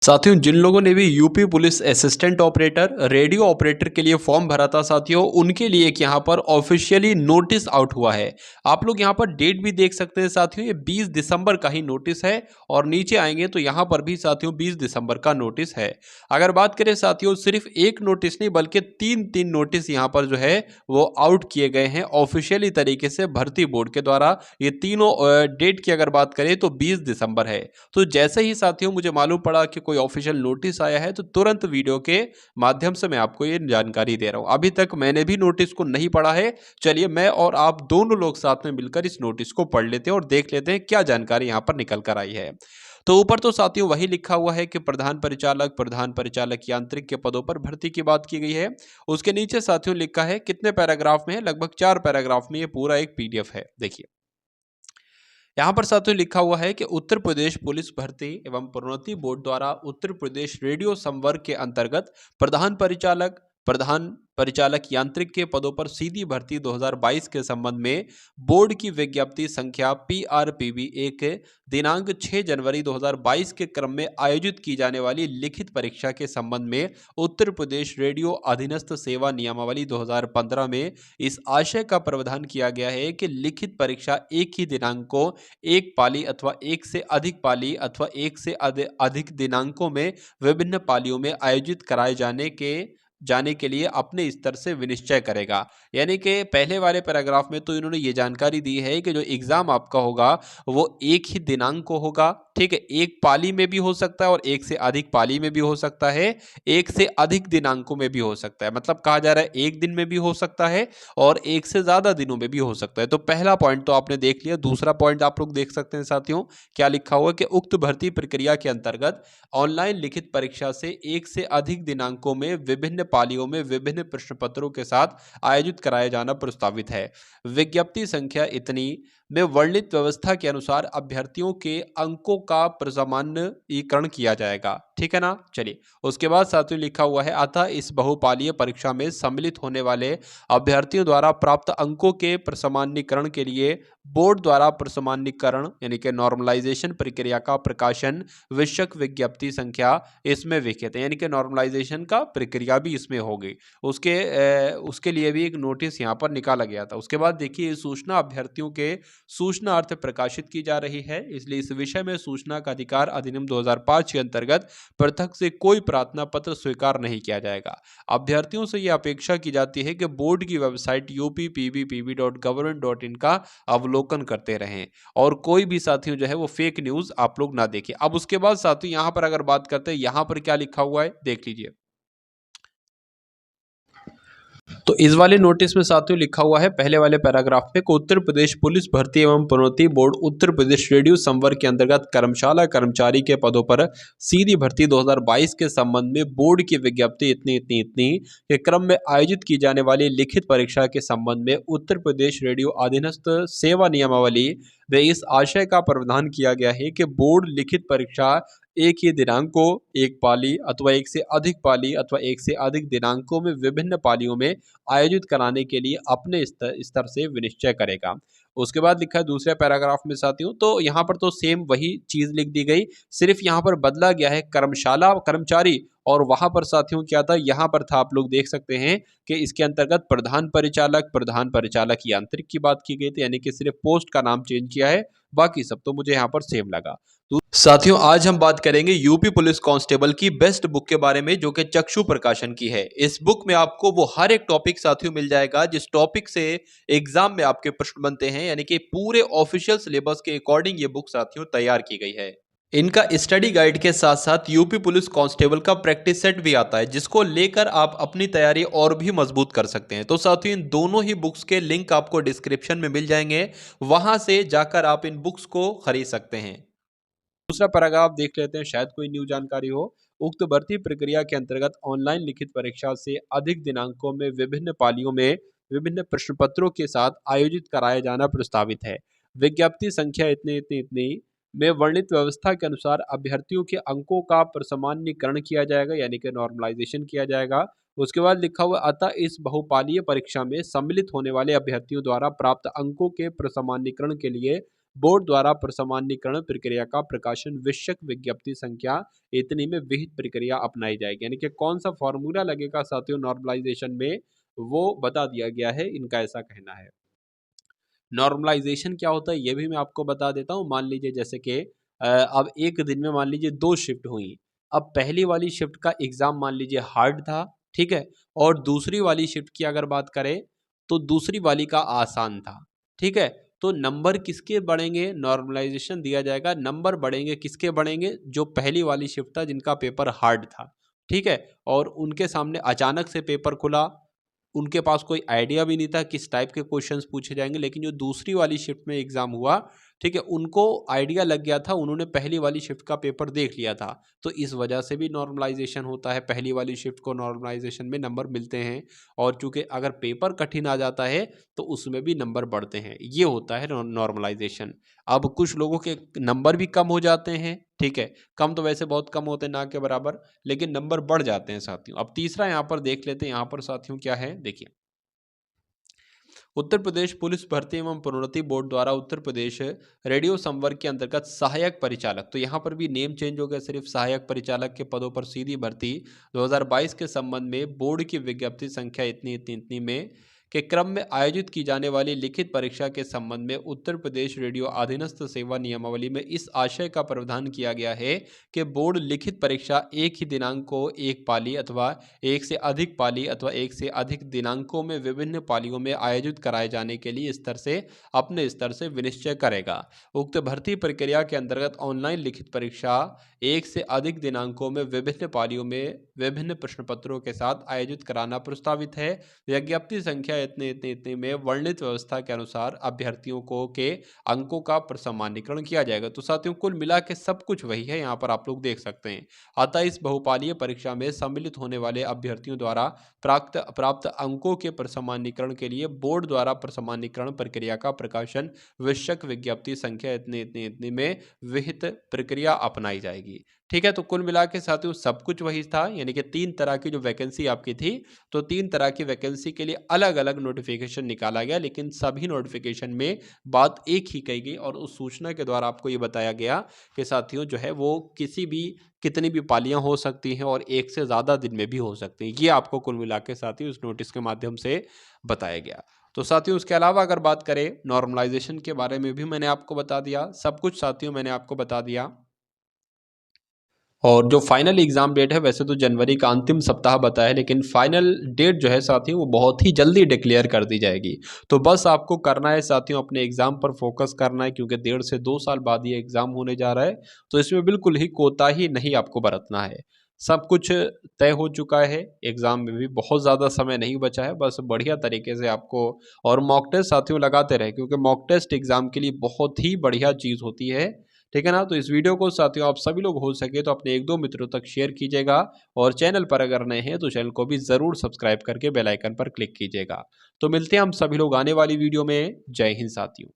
साथियों, जिन लोगों ने भी UP police assistant operator, radio operator के लिए फॉर्म भरा था साथियों, उनके लिए एक यहाँ पर ऑफिशियली नोटिस आउट हुआ है। आप लोग यहाँ पर डेट भी देख सकते हैं साथियों, ये 20 दिसंबर का ही नोटिस है और नीचे आएंगे तो यहाँ पर भी साथियों 20 दिसंबर का नोटिस है। अगर बात करें साथियों, सिर्फ एक नोटिस नहीं बल्कि तीन नोटिस यहाँ पर जो है वो आउट किए गए हैं ऑफिशियली तरीके से भर्ती बोर्ड के द्वारा। ये तीनों डेट की अगर बात करें तो 20 दिसंबर है। तो जैसे ही साथियों मुझे मालूम पड़ा कि कोई ऑफिशियल नोटिस आया है तो तुरंत वीडियो के माध्यम से मैं आपको ये जानकारी दे रहा हूं। अभी तक मैंने भी नोटिस को नहीं पढ़ा है। चलिए मैं और आप दोनों लोग साथ में मिलकर इस नोटिस को पढ़ लेते हैं और देख लेते हैं क्या जानकारी यहां पर निकल कर आई है। तो ऊपर तो साथियों वही लिखा हुआ है कि प्रधान परिचालक यांत्रिक के पदों पर भर्ती की बात की गई है। उसके नीचे साथियों लिखा है कितने पैराग्राफ में है, लगभग 4 पैराग्राफ में ये पूरा एक पीडीएफ है। देखिए यहाँ पर साथियों लिखा हुआ है कि उत्तर प्रदेश पुलिस भर्ती एवं प्रोन्नति बोर्ड द्वारा उत्तर प्रदेश रेडियो संवर्ग के अंतर्गत प्रधान परिचालक यांत्रिक के पदों पर सीधी भर्ती 2022 के संबंध में बोर्ड की विज्ञप्ति संख्या PRPB 1 दिनांक 6 जनवरी 2022 के क्रम में आयोजित की जाने वाली लिखित परीक्षा के संबंध में उत्तर प्रदेश रेडियो अधीनस्थ सेवा नियमावली 2015 में इस आशय का प्रावधान किया गया है कि लिखित परीक्षा एक ही दिनांक को एक पाली अथवा एक से अधिक पाली अथवा एक से अधिक दिनांकों में विभिन्न पालियों में आयोजित कराए जाने के लिए अपने स्तर से विनिश्चय करेगा। यानी कि पहले वाले पैराग्राफ में तो इन्होंने ये जानकारी दी है कि जो एग्जाम आपका होगा वो एक ही दिनांक को होगा, ठीक है। एक पाली में भी हो सकता है और एक से अधिक पाली में भी हो सकता है, एक से अधिक दिनांकों में भी हो सकता है। मतलब कहा जा रहा है एक दिन में भी हो सकता है और एक से ज्यादा दिनों में भी हो सकता है। तो पहला पॉइंट तो आपने देख लिया। दूसरा पॉइंट आप लोग देख सकते हैं साथियों, क्या लिखा हुआ है कि उक्त भर्ती प्रक्रिया के अंतर्गत ऑनलाइन लिखित परीक्षा से एक से अधिक दिनांकों में विभिन्न पालियों में विभिन्न प्रश्न पत्रों के साथ आयोजित कराया जाना प्रस्तावित है। विज्ञप्ति संख्या इतनी में वर्णित व्यवस्था के अनुसार अभ्यर्थियों के अंकों का प्रमाणीकरण किया जाएगा, ठीक है ना। चलिए उसके बाद साथियों लिखा हुआ है, अतः इस बहुपालीय परीक्षा में सम्मिलित होने वाले अभ्यर्थियों द्वारा प्राप्त अंकों के प्रमाणीकरण के लिए बोर्ड द्वारा प्रमाणीकरण यानी कि नॉर्मलाइजेशन प्रक्रिया का प्रकाशन विषयक विज्ञप्ति संख्या इसमें विहित है। यानी कि नॉर्मलाइजेशन का प्रक्रिया भी इसमें होगी। उसके लिए भी एक नोटिस यहाँ पर निकाला गया था। उसके बाद देखिए सूचना अभ्यर्थियों के सूचना अर्थ प्रकाशित की जा रही है, इसलिए इस विषय में सूचना का अधिकार अधिनियम 2005 के अंतर्गत पृथक से कोई प्रार्थना पत्र स्वीकार नहीं किया जाएगा। अभ्यर्थियों से यह अपेक्षा की जाती है कि बोर्ड की वेबसाइट uppb.pb.gov.in का अवलोकन करते रहें और कोई भी साथियों जो है वो फेक न्यूज आप लोग ना देखें। अब उसके बाद साथियों यहाँ पर अगर बात करते हैं, यहाँ पर क्या लिखा हुआ है देख लीजिए। तो इस वाले नोटिस में साथियों लिखा हुआ है पहले वाले पैराग्राफ में, उत्तर प्रदेश पुलिस भर्ती एवं प्रोन्नति बोर्ड उत्तर प्रदेश रेडियो संवर्ग के अंतर्गत कर्मशाला कर्मचारी के पदों पर सीधी भर्ती 2022 के संबंध में बोर्ड की विज्ञप्ति इतनी के क्रम में आयोजित की जाने वाली लिखित परीक्षा के संबंध में उत्तर प्रदेश रेडियो अधीनस्थ सेवा नियमावली में इस आशय का प्रावधान किया गया है कि बोर्ड लिखित परीक्षा एक ही दिनांक को एक पाली अथवा एक से अधिक पाली अथवा एक से अधिक दिनांकों में विभिन्न पालियों में आयोजित कराने के लिए अपने स्तर से विनिश्चय करेगा। उसके बाद लिखा है दूसरे पैराग्राफ में साथियों, तो यहाँ पर तो सेम वही चीज लिख दी गई, सिर्फ यहाँ पर बदला गया है कर्मशाला कर्मचारी और वहां पर साथियों क्या था, यहाँ पर था आप लोग देख सकते हैं कि इसके अंतर्गत प्रधान परिचालक यांत्रिक की बात की गई थी। यानी कि सिर्फ पोस्ट का नाम चेंज किया है, बाकी सब तो मुझे यहाँ पर सेम लगा। तो साथियों आज हम बात करेंगे यूपी पुलिस कांस्टेबल की बेस्ट बुक के बारे में जो कि चक्षु प्रकाशन की है। इस बुक में आपको वो हर एक टॉपिक साथियों मिल जाएगा जिस टॉपिक से एग्जाम में आपके प्रश्न बनते हैं। यानी कि पूरे ऑफिशियल सिलेबस के अकॉर्डिंग ये बुक साथियों तैयार की गई है। इनका स्टडी गाइड के साथ साथ यूपी पुलिस कांस्टेबल का प्रैक्टिस सेट भी आता है जिसको लेकर आप अपनी तैयारी और भी मजबूत कर सकते हैं। तो साथियों इन दोनों ही बुक्स के लिंक आपको डिस्क्रिप्शन में मिल जाएंगे, वहां से जाकर आप इन बुक्स को खरीद सकते हैं। दूसरा पैराग्राफ देख लेते हैं, शायद कोई न्यू जानकारी हो। उक्त भर्ती प्रक्रिया के अंतर्गत ऑनलाइन लिखित परीक्षा से अधिक दिनांकों में विभिन्न पालियों में विभिन्न प्रश्न पत्रों के साथ आयोजित कराया जाना प्रस्तावित है। विज्ञप्ति संख्या इतनी में वर्णित व्यवस्था के अनुसार अभ्यर्थियों के अंकों का प्रमाणीकरण किया जाएगा, यानी कि नॉर्मलाइजेशन किया जाएगा। उसके बाद लिखा हुआ, अतः इस बहुपालीय परीक्षा में सम्मिलित होने वाले अभ्यर्थियों द्वारा प्राप्त अंकों के प्रमाणीकरण के लिए बोर्ड द्वारा प्रसामान्यीकरण प्रक्रिया का प्रकाशन विषयक विज्ञप्ति संख्या इतनी में विहित प्रक्रिया अपनाई जाएगी। यानी कि कौन सा फॉर्मूला लगेगा साथियों नॉर्मलाइजेशन में, वो बता दिया गया है, इनका ऐसा कहना है। नॉर्मलाइजेशन क्या होता है ये भी मैं आपको बता देता हूँ। मान लीजिए जैसे कि अब एक दिन में मान लीजिए 2 शिफ्ट हुई। अब पहली वाली शिफ्ट का एग्ज़ाम मान लीजिए हार्ड था, ठीक है? और दूसरी वाली शिफ्ट की अगर बात करें, तो दूसरी वाली का आसान था, ठीक है? तो नंबर किसके बढ़ेंगे? नॉर्मलाइजेशन दिया जाएगा, नंबर बढ़ेंगे, किसके बढ़ेंगे? जो पहली वाली शिफ्ट था जिनका पेपर हार्ड था, ठीक है? और उनके सामने अचानक से पेपर खुला, उनके पास कोई आइडिया भी नहीं था किस टाइप के क्वेश्चंस पूछे जाएंगे, लेकिन जो दूसरी वाली शिफ्ट में एग्जाम हुआ, ठीक है, उनको आइडिया लग गया था, उन्होंने पहली वाली शिफ्ट का पेपर देख लिया था। तो इस वजह से भी नॉर्मलाइजेशन होता है, पहली वाली शिफ्ट को नॉर्मलाइजेशन में नंबर मिलते हैं। और चूंकि अगर पेपर कठिन आ जाता है तो उसमें भी नंबर बढ़ते हैं, ये होता है नॉर्मलाइजेशन। अब कुछ लोगों के नंबर भी कम हो जाते हैं, ठीक है, कम तो वैसे बहुत कम होते हैं ना के बराबर, लेकिन नंबर बढ़ जाते हैं साथियों। अब तीसरा यहाँ पर देख लेते हैं, यहाँ पर साथियों क्या है देखिए। उत्तर प्रदेश पुलिस भर्ती एवं प्रोन्नति बोर्ड द्वारा उत्तर प्रदेश रेडियो संवर्ग के अंतर्गत सहायक परिचालक, तो यहाँ पर भी नेम चेंज हो गया, सिर्फ सहायक परिचालक के पदों पर सीधी भर्ती 2022 के संबंध में बोर्ड की विज्ञप्ति संख्या इतनी इतनी इतनी में के क्रम में आयोजित की जाने वाली लिखित परीक्षा के संबंध में उत्तर प्रदेश रेडियो अधीनस्थ सेवा नियमावली में इस आशय का प्रावधान किया गया है कि बोर्ड लिखित परीक्षा एक ही दिनांक को एक पाली अथवा एक से अधिक पाली अथवा एक से अधिक दिनांकों में विभिन्न पालियों में आयोजित कराए जाने के लिए स्तर से अपने स्तर से विनिश्चय करेगा। उक्त भर्ती प्रक्रिया के अंतर्गत ऑनलाइन लिखित परीक्षा एक से अधिक दिनांकों में विभिन्न पालियों में विभिन्न प्रश्न पत्रों के साथ आयोजित कराना प्रस्तावित है। विज्ञप्ति संख्या इतने इतने इतने में वर्णित व्यवस्था के अनुसार अभ्यर्थियों को के अंकों का प्रसमानीकरण किया जाएगा। तो साथियों कुल मिला के सब कुछ वही है, यहाँ पर आप लोग देख सकते हैं। अतः इस बहुपालीय परीक्षा में सम्मिलित होने वाले अभ्यर्थियों द्वारा प्राप्त अंकों के प्रसमानीकरण के लिए बोर्ड द्वारा प्रसमानीकरण प्रक्रिया का प्रकाशन विषयक विज्ञप्ति संख्या इतने इतने इतने में विहित प्रक्रिया अपनाई जाएगी। ठीक है, तो कुल मिला के साथियों सब कुछ वही था, यानी कि 3 तरह की जो वैकेंसी आपकी थी, तो 3 तरह की वैकेंसी के लिए अलग अलग नोटिफिकेशन निकाला गया, लेकिन सभी नोटिफिकेशन में बात एक ही कही गई और उस सूचना के द्वारा आपको ये बताया गया कि साथियों जो है वो कितनी भी पालियां हो सकती हैं और एक से ज़्यादा दिन में भी हो सकती हैं। ये आपको कुल मिला के साथियों उस नोटिस के माध्यम से बताया गया। तो साथियों उसके अलावा अगर बात करें नॉर्मलाइजेशन के बारे में भी मैंने आपको बता दिया, सब कुछ साथियों मैंने आपको बता दिया। और जो फाइनल एग्ज़ाम डेट है वैसे तो जनवरी का अंतिम सप्ताह बताया है, लेकिन फाइनल डेट जो है साथियों वो बहुत ही जल्दी डिक्लेयर कर दी जाएगी। तो बस आपको करना है साथियों, अपने एग्ज़ाम पर फोकस करना है, क्योंकि 1.5 से 2 साल बाद ये एग्ज़ाम होने जा रहा है। तो इसमें बिल्कुल ही कोताही नहीं आपको बरतना है। सब कुछ तय हो चुका है, एग्ज़ाम में भी बहुत ज़्यादा समय नहीं बचा है, बस बढ़िया तरीके से आपको और मॉक टेस्ट साथियों लगाते रहें, क्योंकि मॉक टेस्ट एग्ज़ाम के लिए बहुत ही बढ़िया चीज़ होती है। ठीक है ना? तो इस वीडियो को साथियों आप सभी लोग हो सके तो अपने 1-2 मित्रों तक शेयर कीजिएगा और चैनल पर अगर नए हैं तो चैनल को भी ज़रूर सब्सक्राइब करके बेल आइकन पर क्लिक कीजिएगा। तो मिलते हैं हम सभी लोग आने वाली वीडियो में। जय हिंद साथियों।